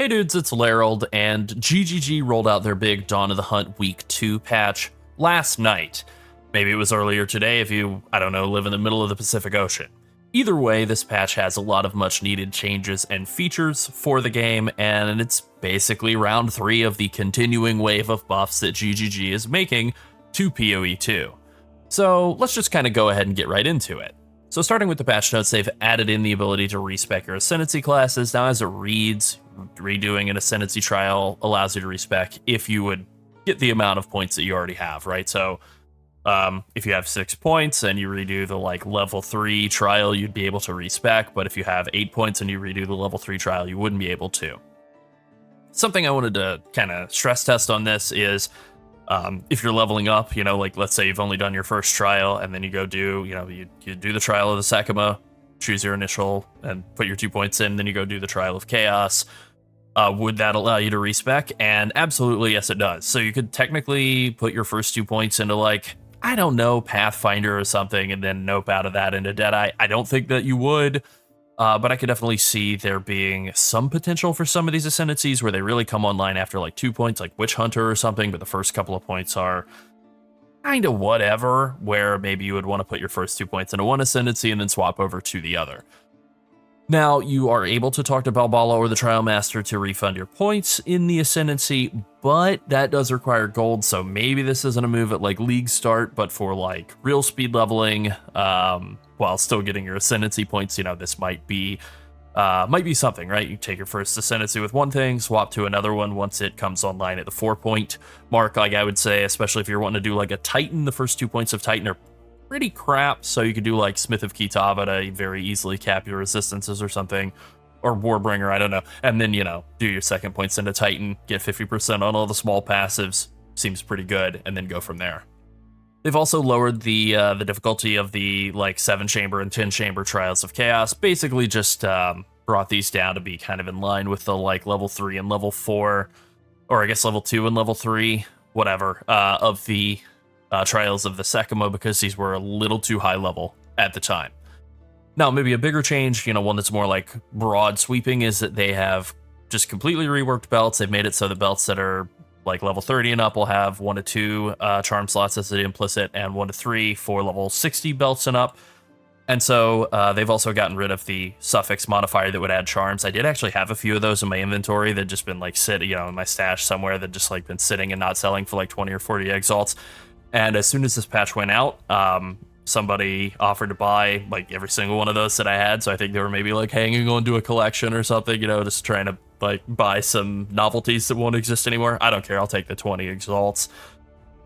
Hey dudes, it's Larold, and GGG rolled out their big Dawn of the Hunt Week 2 patch last night. Maybe it was earlier today if you, I don't know, live in the middle of the Pacific Ocean. Either way, this patch has a lot of much needed changes and features for the game, and it's basically round 3 of the continuing wave of buffs that GGG is making to PoE 2. So let's just kind of go ahead and get right into it. So starting with the patch notes, they've added in the ability to respec your Ascendancy classes. Now as it reads, redoing an Ascendancy trial allows you to respec if you would get the amount of points that you already have, right? So if you have 6 points and you redo the level 3 trial, you'd be able to respec, but if you have 8 points and you redo the level 3 trial, you wouldn't be able to. Something I wanted to kind of stress test on this is if you're leveling up, let's say you've only done your first trial and then you go do, you do the trial of the Sakuma, choose your initial and put your 2 points in, then you go do the trial of Chaos. Would that allow you to respec? And absolutely, yes, it does. So you could technically put your first 2 points into I don't know, Pathfinder or something, and then nope out of that into Deadeye. I don't think that you would. But I could definitely see there being some potential for some of these ascendancies where they really come online after 2 points, like Witch Hunter or something, but the first couple of points are kind of whatever, where maybe you would want to put your first 2 points into one ascendancy and then swap over to the other. Now, you are able to talk to Balbala or the Trial Master to refund your points in the Ascendancy, but that does require gold, so maybe this isn't a move at League start, but for real speed leveling, while still getting your Ascendancy points, this might be something, right? You take your first Ascendancy with one thing, swap to another one once it comes online at the 4-point mark, I would say, especially if you're wanting to do a Titan. The first 2 points of Titan are pretty crap, so you could do Smith of Kitava to very easily cap your resistances or something, or Warbringer, I don't know, and then do your second points into Titan, get 50% on all the small passives, seems pretty good, and then go from there. They've also lowered the difficulty of the 7-chamber and 10-chamber trials of Chaos, basically just brought these down to be kind of in line with the level 3 and level 4, or I guess level 2 and level 3, whatever, of the trials of the Sakuma, because these were a little too high level at the time. Now, maybe a bigger change, one that's more broad sweeping, is that they have just completely reworked belts. They've made it so the belts that are level 30 and up will have 1 to 2 charm slots as the implicit, and 1 to 3 for level 60 belts and up. And so they've also gotten rid of the suffix modifier that would add charms. I did actually have a few of those in my inventory that just been sitting, in my stash somewhere, that just been sitting and not selling for 20 or 40 exalts. And as soon as this patch went out, somebody offered to buy every single one of those that I had. So I think they were maybe hanging on to a collection or something, just trying to buy some novelties that won't exist anymore. I don't care. I'll take the 20 exalts.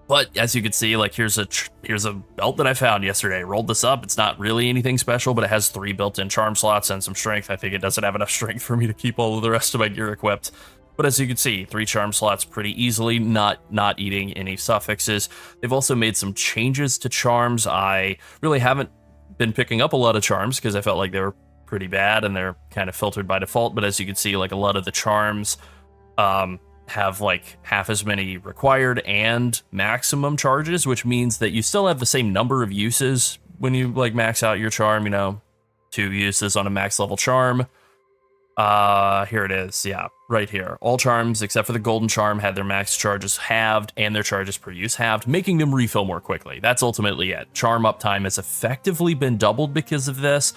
But as you can see, here's a belt that I found yesterday. Rolled this up. It's not really anything special, but it has 3 built-in charm slots and some strength. I think it doesn't have enough strength for me to keep all of the rest of my gear equipped. But as you can see, 3 charm slots pretty easily, not eating any suffixes. They've also made some changes to charms. I really haven't been picking up a lot of charms because I felt like they were pretty bad and they're kind of filtered by default. But as you can see, a lot of the charms have half as many required and maximum charges, which means that you still have the same number of uses when you max out your charm, 2 uses on a max level charm. Here it is, yeah, right here. All charms except for the golden charm had their max charges halved and their charges per use halved, making them refill more quickly. That's ultimately it. Charm uptime has effectively been doubled because of this,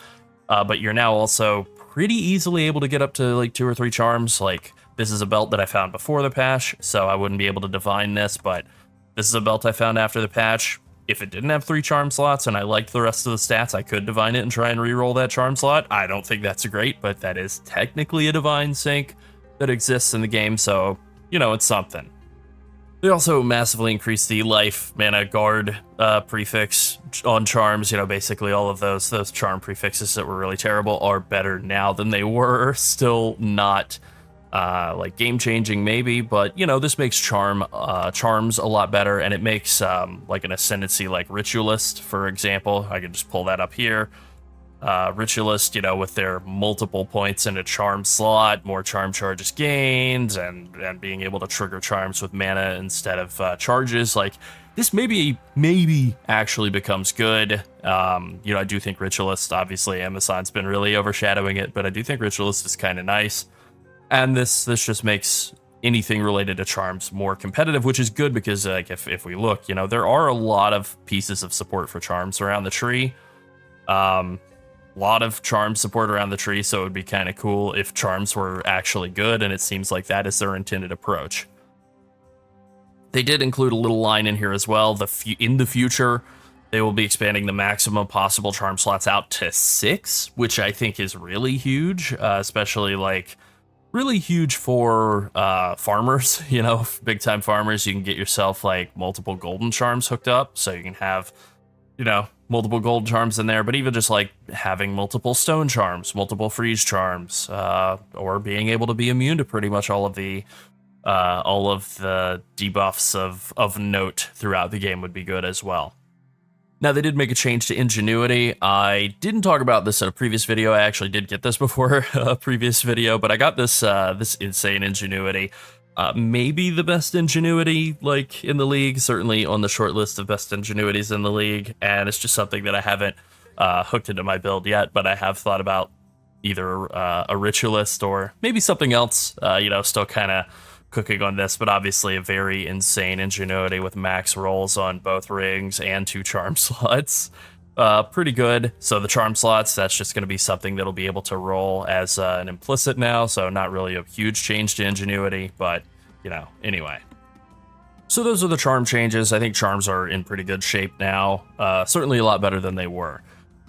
but you're now also pretty easily able to get up to 2 or 3 charms. This is a belt that I found before the patch, so I wouldn't be able to divine this, but this is a belt I found after the patch. If it didn't have 3 charm slots and I liked the rest of the stats, I could divine it and try and reroll that charm slot. I don't think that's great, but that is technically a divine sync that exists in the game, so, it's something. They also massively increased the life, mana, guard prefix on charms. Basically all of those charm prefixes that were really terrible are better now than they were. Still not game changing maybe, but this makes charms a lot better, and it makes an ascendancy Ritualist, for example. I can just pull that up here. Ritualist, with their multiple points in a charm slot, more charm charges gained, and being able to trigger charms with mana instead of charges, this maybe actually becomes good. I do think Ritualist, obviously Amazon's been really overshadowing it, but I do think Ritualist is kind of nice. And this just makes anything related to charms more competitive, which is good because like if we look, you know, there are a lot of pieces of support for charms around the tree. Lot of charm support around the tree, so it would be kind of cool if charms were actually good, and it seems like that is their intended approach. They did include a little line in here as well. In the future, they will be expanding the maximum possible charm slots out to 6, which I think is really huge, especially like really huge for farmers, you know, big time farmers. You can get yourself like multiple golden charms hooked up, so you can have, you know, multiple gold charms in there, but even just like having multiple stone charms, multiple freeze charms, or being able to be immune to pretty much all of the debuffs of note throughout the game would be good as well. Now, they did make a change to ingenuity. I didn't talk about this in a previous video. I actually did get this before a previous video, but I got this this insane ingenuity. Maybe the best ingenuity like in the league, certainly on the short list of best ingenuities in the league, and it's just something that I haven't hooked into my build yet, but I have thought about either a ritualist or maybe something else, you know, still kind of cooking on this, but obviously a very insane ingenuity with max rolls on both rings and 2 charm slots. Pretty good. So the charm slots, that's just going to be something that'll be able to roll as an implicit now, so not really a huge change to ingenuity, but, you know, anyway. So those are the charm changes. I think charms are in pretty good shape now, certainly a lot better than they were.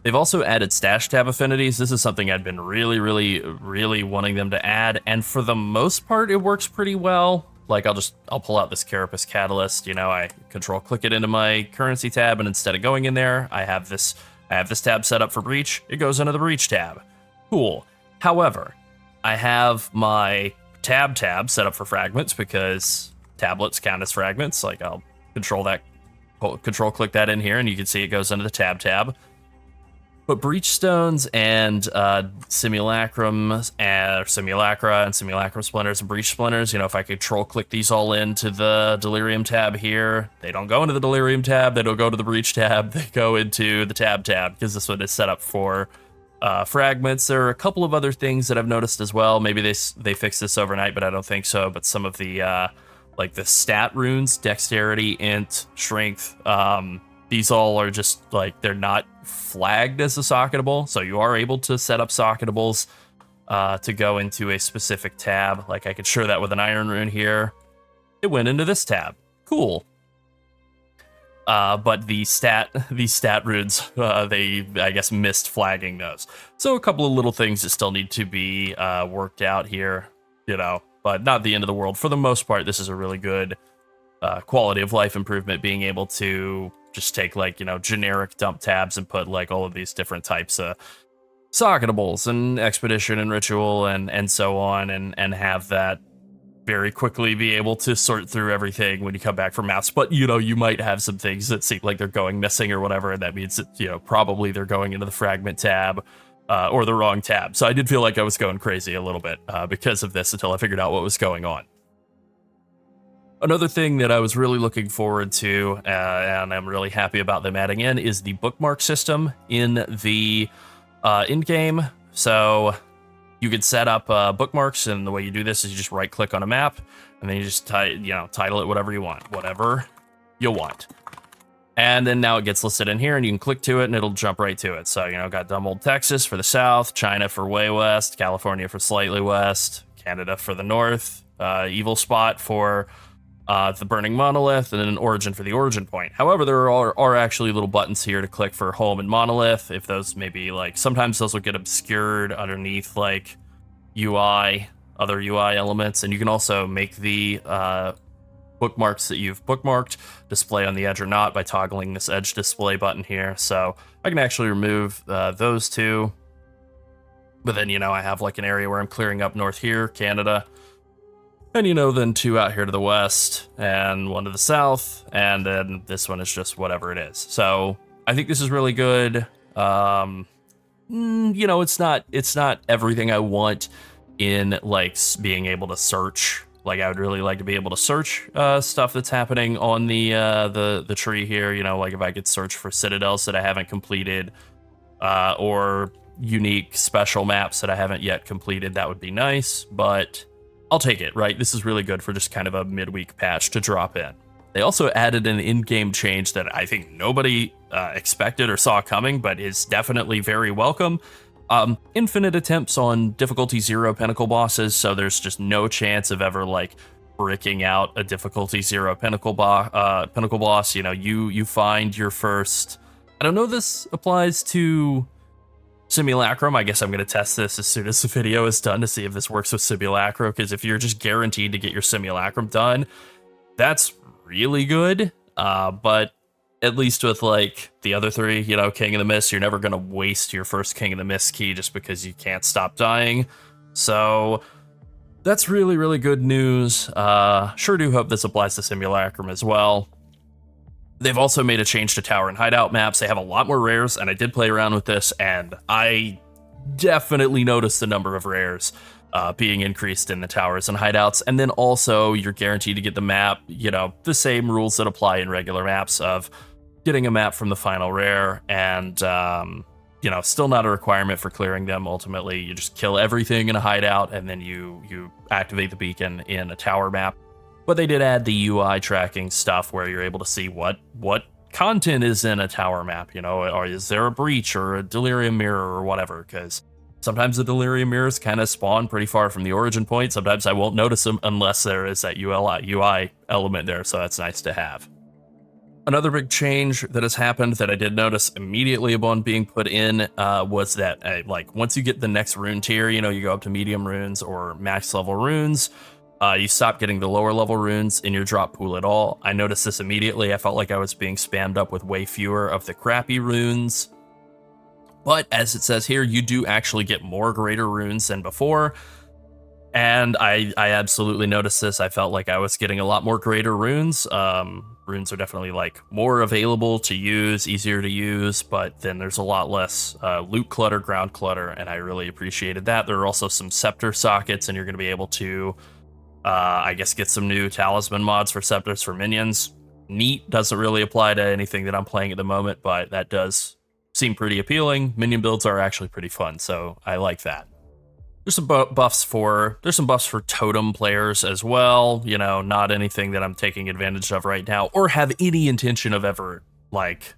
They've also added stash tab affinities. This is something I'd been really wanting them to add, and for the most part, it works pretty well. Like, I'll pull out this Carapace Catalyst, you know, I control click it into my currency tab, and instead of going in there, I have this tab set up for Breach. It goes into the Breach tab. Cool. However, I have my tab set up for fragments because tablets count as fragments. Like, I'll control click that in here, and you can see it goes into the tab. But Breach Stones and Simulacra and Simulacrum Splinters and Breach Splinters, you know, if I control click these all into the Delirium tab here, they don't go into the Delirium tab, they don't go to the Breach tab, they go into the tab because this one is set up for fragments. There are a couple of other things that I've noticed as well. Maybe they fixed this overnight, but I don't think so. But some of the like the stat runes, dexterity, int, strength, these all are just like, they're not flagged as a socketable, so you are able to set up socketables to go into a specific tab. Like, I could show that with an iron rune here. It went into this tab. Cool. But these stat runes, they, I guess, missed flagging those. So a couple of little things that still need to be worked out here, you know, but not the end of the world. For the most part, this is a really good quality of life improvement, being able to just take, like, you know, generic dump tabs and put like all of these different types of socketables and expedition and ritual and so on, and have that very quickly be able to sort through everything when you come back from maps. But, you know, you might have some things that seem like they're going missing or whatever, and that means that, you know, probably they're going into the fragment tab or the wrong tab. So I did feel like I was going crazy a little bit because of this until I figured out what was going on. Another thing that I was really looking forward to, and I'm really happy about them adding in, is the bookmark system in the in-game. So you could set up bookmarks, and the way you do this is you just right-click on a map, and then you just title it whatever you want. And then now it gets listed in here, and you can click to it, and it'll jump right to it. So, you know, got dumb old Texas for the south, China for way west, California for slightly west, Canada for the north, Evil Spot for the Burning Monolith, and then an origin for the origin point. However, there are actually little buttons here to click for home and monolith. If those maybe, like, sometimes those will get obscured underneath like other UI elements, and you can also make the bookmarks that you've bookmarked display on the edge or not by toggling this edge display button here. So I can actually remove those two, but then, you know, I have like an area where I'm clearing up north here, Canada, and, you know, then 2 out here to the west and 1 to the south, and then this one is just whatever it is. So I think this is really good. You know, it's not everything I want in, like, being able to search. Like, I would really like to be able to search stuff that's happening on the tree here. You know, like if I could search for citadels that I haven't completed, or unique special maps that I haven't yet completed, that would be nice. But I'll take it, right? This is really good for just kind of a midweek patch to drop in. They also added an in-game change that I think nobody expected or saw coming, but is definitely very welcome. Infinite attempts on difficulty 0 pinnacle bosses, so there's just no chance of ever like bricking out a difficulty 0 pinnacle boss. You know, you find your first. I don't know if this applies to Simulacrum. I guess I'm going to test this as soon as the video is done to see if this works with Simulacrum, because if you're just guaranteed to get your Simulacrum done, that's really good. But at least with like the other three, you know, King of the Mist, you're never going to waste your first King of the Mist key just because you can't stop dying. So that's really, really good news. Sure do hope this applies to Simulacrum as well. They've also made a change to tower and hideout maps. They have a lot more rares, and I did play around with this, and I definitely noticed the number of rares being increased in the towers and hideouts. And then also, you're guaranteed to get the map, you know, the same rules that apply in regular maps of getting a map from the final rare, and, you know, still not a requirement for clearing them. Ultimately, you just kill everything in a hideout, and then you activate the beacon in a tower map. But they did add the UI tracking stuff where you're able to see what content is in a tower map, you know, or is there a breach or a delirium mirror or whatever, because sometimes the delirium mirrors kind of spawn pretty far from the origin point. Sometimes I won't notice them unless there is that UI element there, so that's nice to have. Another big change that has happened that I did notice immediately upon being put in was that like once you get the next rune tier, you know, you go up to medium runes or max level runes, you stop getting the lower level runes in your drop pool at all. I noticed this immediately. I felt like I was being spammed up with way fewer of the crappy runes. But as it says here, you do actually get more greater runes than before. And I absolutely noticed this. I felt like I was getting a lot more greater runes. Runes are definitely like more available to use, easier to use, but then there's a lot less loot clutter, ground clutter, and I really appreciated that. There are also some scepter sockets, and you're going to be able to I guess get some new talisman mods for scepters for minions. Neat, doesn't really apply to anything that I'm playing at the moment, but that does seem pretty appealing. Minion builds are actually pretty fun, so I like that. There's some buffs for totem players as well. You know, not anything that I'm taking advantage of right now or have any intention of ever like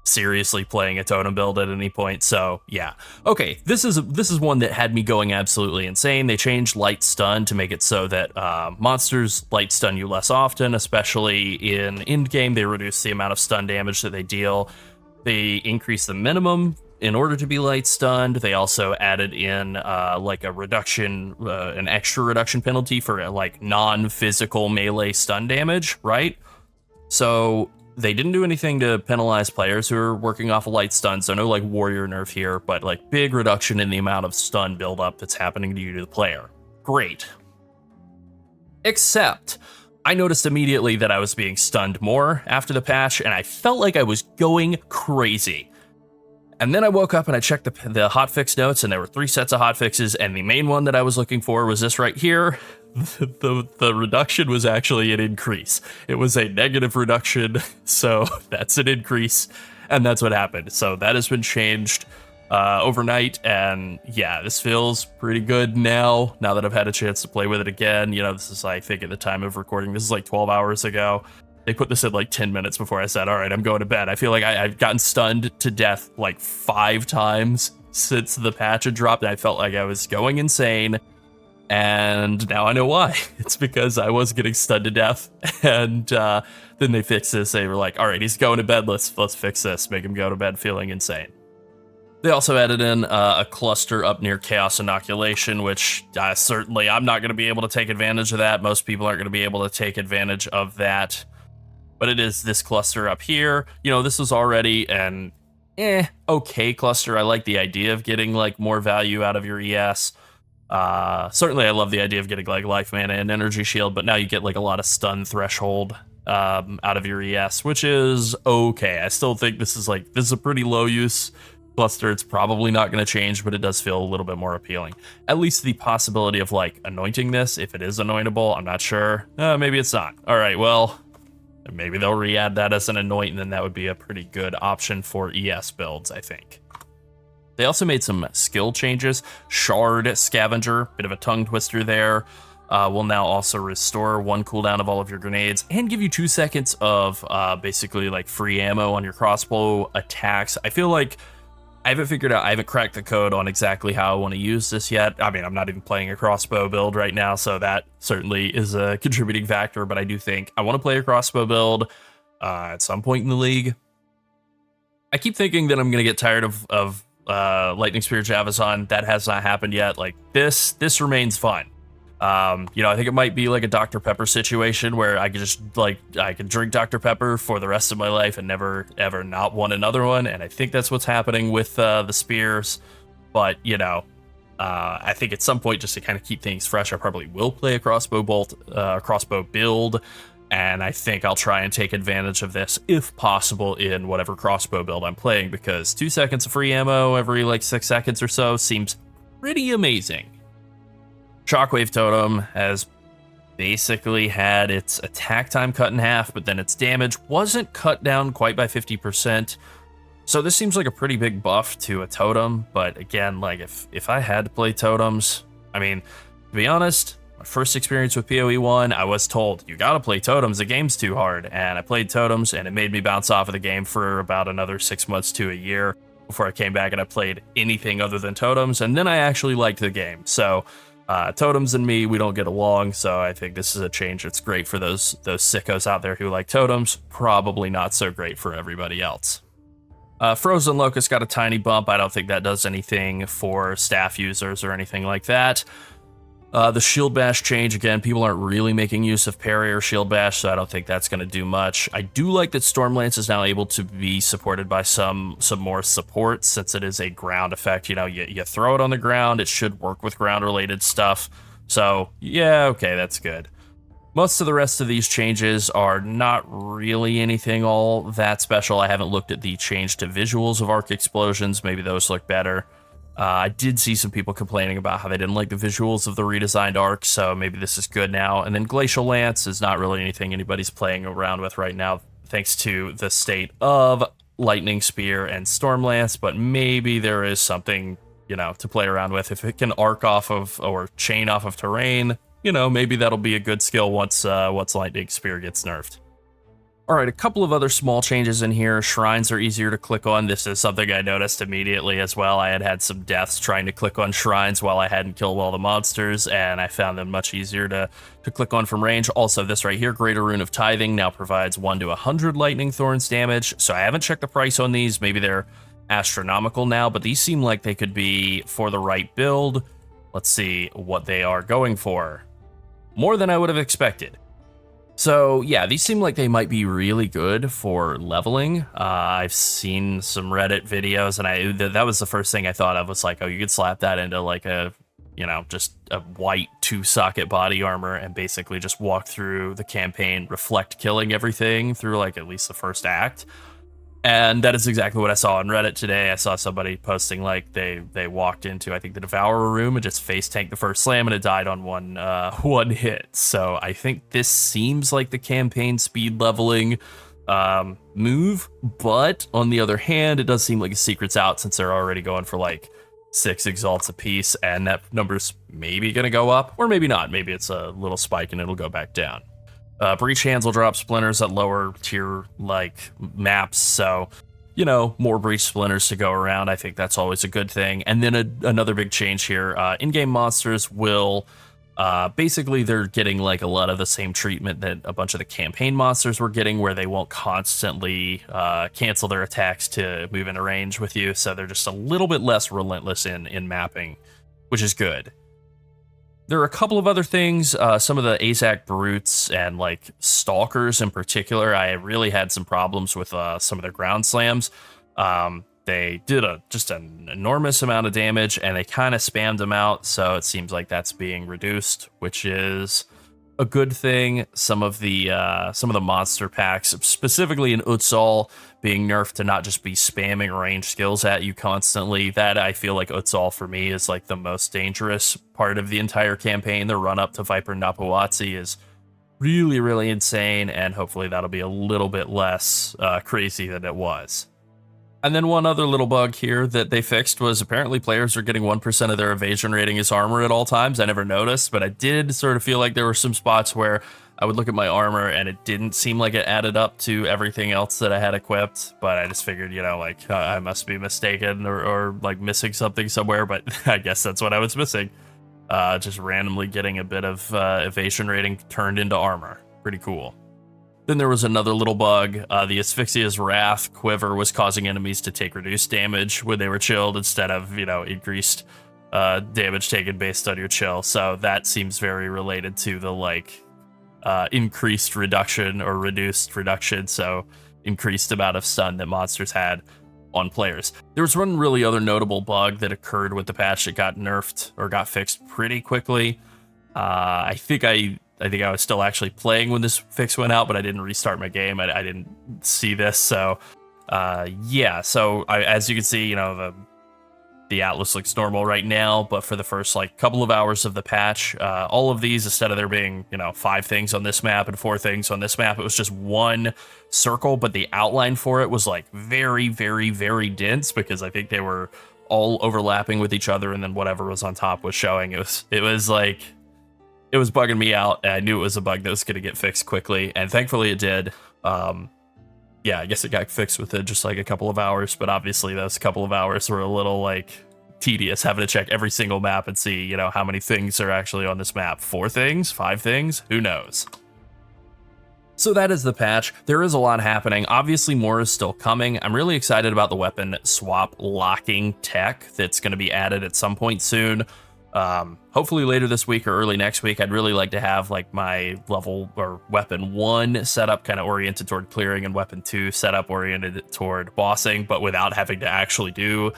seriously playing a totem build at any point. So yeah, okay, this is one that had me going absolutely insane. They changed light stun to make it so that monsters light stun you less often, especially in end game. They reduce the amount of stun damage that they deal. They increase the minimum in order to be light stunned. They also added in like a reduction, an extra reduction penalty for like non-physical melee stun damage, right? So they didn't do anything to penalize players who are working off a light stun, so no like warrior nerf here, but like big reduction in the amount of stun buildup that's happening to you to the player. Great. Except I noticed immediately that I was being stunned more after the patch, and I felt like I was going crazy. And then I woke up and I checked the hotfix notes, and there were 3 sets of hotfixes, and the main one that I was looking for was this right here. The reduction was actually an increase. It was a negative reduction, so that's an increase, and that's what happened. So that has been changed overnight, and yeah, this feels pretty good now that I've had a chance to play with it again. You know, this is, I think at the time of recording, this is like 12 hours ago. They put this in like 10 minutes before I said, all right, I'm going to bed. I feel like I've gotten stunned to death like 5 times since the patch had dropped, and I felt like I was going insane. And now I know why. It's because I was getting stunned to death, and then they fixed this. They were like, all right, he's going to bed. Let's fix this. Make him go to bed feeling insane. They also added in a cluster up near Chaos Inoculation, which certainly I'm not going to be able to take advantage of that. Most people aren't going to be able to take advantage of that. But it is this cluster up here. You know, this was already an okay cluster. I like the idea of getting like more value out of your ES. Certainly I love the idea of getting like life mana and energy shield, but now you get like a lot of stun threshold out of your ES, which is okay. I still think this is a pretty low use cluster. It's probably not going to change, but it does feel a little bit more appealing. At least the possibility of like anointing this, if it is anointable, I'm not sure. Maybe it's not. All right, well, maybe they'll re-add that as an anoint, and then that would be a pretty good option for ES builds, I think. They also made some skill changes. Shard Scavenger, bit of a tongue twister there, will now also restore 1 cooldown of all of your grenades and give you 2 seconds of basically like free ammo on your crossbow attacks. I feel like I haven't figured out, I haven't cracked the code on exactly how I want to use this yet. I mean, I'm not even playing a crossbow build right now, so that certainly is a contributing factor, but I do think I want to play a crossbow build at some point in the league. I keep thinking that I'm going to get tired of Lightning Spear Javazon. That has not happened yet. Like, this remains fun. You know, I think it might be like a Dr. Pepper situation where I could just I can drink Dr. Pepper for the rest of my life and never ever not want another one. And I think that's what's happening with the spears. But, you know, I think at some point, just to kind of keep things fresh, I probably will play a crossbow build. And I think I'll try and take advantage of this if possible in whatever crossbow build I'm playing, because 2 seconds of free ammo every like 6 seconds or so seems pretty amazing. Shockwave Totem has basically had its attack time cut in half, but then its damage wasn't cut down quite by 50%. So this seems like a pretty big buff to a totem, but again, like if I had to play totems, I mean, to be honest, my first experience with PoE 1, I was told, you gotta play totems, the game's too hard, and I played totems, and it made me bounce off of the game for about another 6 months to a year before I came back and I played anything other than totems, and then I actually liked the game. So totems and me, we don't get along, so I think this is a change that's great for those sickos out there who like totems, probably not so great for everybody else. Frozen Locust got a tiny bump. I don't think that does anything for staff users or anything like that. The Shield Bash change, again, people aren't really making use of parry or Shield Bash, so I don't think that's going to do much. I do like that Stormlance is now able to be supported by some more support, since it is a ground effect. You know, you throw it on the ground, it should work with ground-related stuff. So, yeah, okay, that's good. Most of the rest of these changes are not really anything all that special. I haven't looked at the change to visuals of arc explosions. Maybe those look better. I did see some people complaining about how they didn't like the visuals of the redesigned arc, so maybe this is good now. And then Glacial Lance is not really anything anybody's playing around with right now, thanks to the state of Lightning Spear and Storm Lance, but maybe there is something, you know, to play around with. If it can arc off of, or chain off of terrain, you know, maybe that'll be a good skill once Lightning Spear gets nerfed. All right, a couple of other small changes in here. Shrines are easier to click on. This is something I noticed immediately as well. I had some deaths trying to click on shrines while I hadn't killed all the monsters, and I found them much easier to click on from range. Also, this right here, Greater Rune of Tithing, now provides 1 to 100 Lightning Thorns damage. So I haven't checked the price on these. Maybe they're astronomical now, but these seem like they could be for the right build. Let's see what they are going for. More than I would have expected. So yeah, these seem like they might be really good for leveling. I've seen some Reddit videos, and that was the first thing I thought of, was like, oh, you could slap that into like a, you know, just a white 2-socket body armor and basically just walk through the campaign, reflect killing everything through like at least the first act. And that is exactly what I saw on Reddit today. I saw somebody posting like they walked into, I think, the Devourer room and just face tanked the first slam, and it died on one hit. So I think this seems like the campaign speed leveling move, but on the other hand, it does seem like a secret's out, since they're already going for like 6 exalts apiece, and that number's maybe gonna go up, or maybe not. Maybe it's a little spike and it'll go back down. Breach Hands will drop splinters at lower tier like maps, so, you know, more breach splinters to go around. I think that's always a good thing. And then another big change here, in-game monsters will basically, they're getting like a lot of the same treatment that a bunch of the campaign monsters were getting, where they won't constantly cancel their attacks to move into range with you, so they're just a little bit less relentless in mapping, which is good. There are a couple of other things, some of the AZAC brutes and like stalkers in particular, I really had some problems with some of their ground slams. They did just an enormous amount of damage, and they kind of spammed them out, so it seems like that's being reduced, which is a good thing. Some of the monster packs, specifically in Utsal, being nerfed to not just be spamming range skills at you constantly. That, I feel like Utsal for me is like the most dangerous part of the entire campaign. The run up to Viper Napuatsi is really, really insane, and hopefully that'll be a little bit less crazy than it was. And then one other little bug here that they fixed was apparently players are getting 1% of their evasion rating as armor at all times. I never noticed, but I did sort of feel like there were some spots where I would look at my armor and it didn't seem like it added up to everything else that I had equipped. But I just figured, you know, like I must be mistaken or like missing something somewhere. But I guess that's what I was missing. Just randomly getting a bit of evasion rating turned into armor. Pretty cool. Then there was another little bug. The Asphyxia's Wrath quiver was causing enemies to take reduced damage when they were chilled instead of, you know, increased damage taken based on your chill. So that seems very related to the, like, increased reduction or reduced reduction. So increased amount of stun that monsters had on players. There was one really other notable bug that occurred with the patch that got nerfed or got fixed pretty quickly. I think I was still actually playing when this fix went out, but I didn't restart my game. I didn't see this, so yeah. So as you can see, you know, the Atlas looks normal right now, but for the first like couple of hours of the patch, all of these, instead of there being, you know, 5 things on this map and 4 things on this map, it was just one circle, but the outline for it was like very, very, very dense because I think they were all overlapping with each other, and then whatever was on top was showing. It was like, it was bugging me out, and I knew it was a bug that was going to get fixed quickly, and thankfully it did. Yeah, I guess it got fixed within just like a couple of hours, but obviously those couple of hours were a little like tedious, having to check every single map and see, you know, how many things are actually on this map. 4 things? 5 things? Who knows? So that is the patch. There is a lot happening. Obviously, more is still coming. I'm really excited about the weapon swap locking tech that's going to be added at some point soon. Hopefully later this week or early next week. I'd really like to have like my level or weapon 1 setup kind of oriented toward clearing and weapon 2 setup oriented toward bossing, but without having to actually do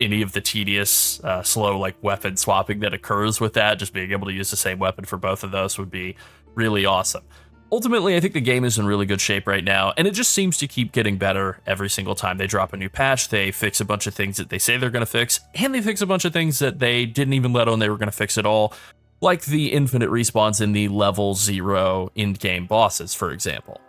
any of the tedious, slow like weapon swapping that occurs with that. Just being able to use the same weapon for both of those would be really awesome. Ultimately, I think the game is in really good shape right now, and it just seems to keep getting better every single time they drop a new patch. They fix a bunch of things that they say they're going to fix, and they fix a bunch of things that they didn't even let on they were going to fix at all, like the infinite respawns in the level 0 in-game bosses, for example.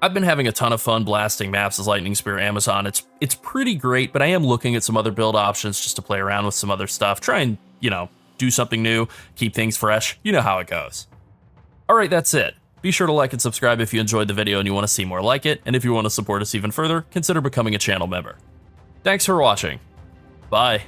I've been having a ton of fun blasting maps as Lightning Spear Amazon. It's pretty great, but I am looking at some other build options just to play around with some other stuff, try and, you know, do something new, keep things fresh. You know how it goes. All right, that's it. Be sure to like and subscribe if you enjoyed the video and you want to see more like it, and if you want to support us even further, consider becoming a channel member. Thanks for watching. Bye.